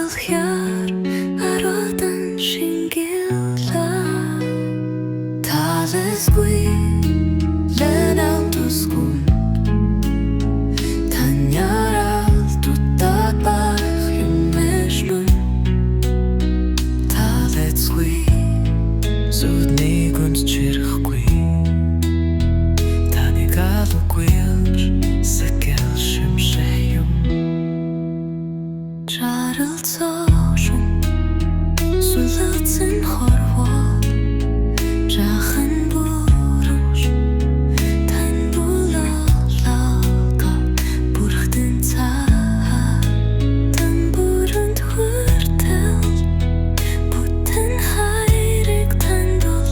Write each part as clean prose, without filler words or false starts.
Hier arodan shingilla Tales gui lenam tuskun Tanyaral tuttat bach yumeshnun Tales gui Zudni gunst chirch gui Tanigalo guilch Sekel shim sheyum Жаргалцаашун сулаацсан хорвоо жаахан бүрэмш тань булаалаага бүрхтэн цаа тань бүрэнд хүртэл бүтэн хайрыг танд бол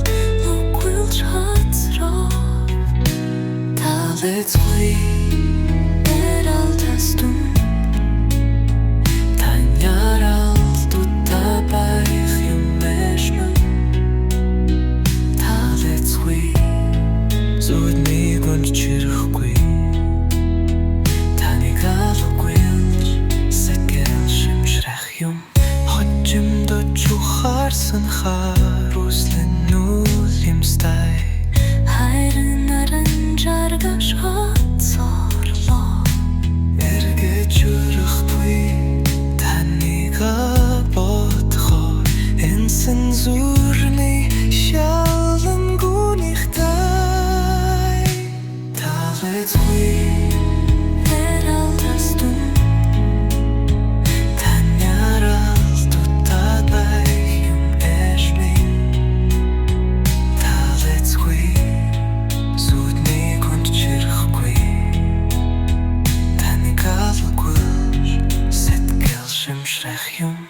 үгүйлж хацроо талэцгүй эрал тастун Чирхгүй танигал гүйлж сэгэл шимшрах юм Хочимдо чухарсан харуслын нүлимстай Хайрнаран жаргаш хацарлоо Эргэж үрэхгүй танига бодхоор Энсэн зүрний шалан гүнихтай Let's we Erал tastun Tanyaral tuttat bach yum eshmin Let's we Zudni gund chirchgui Tanigal guilch Setgel shimshrach yum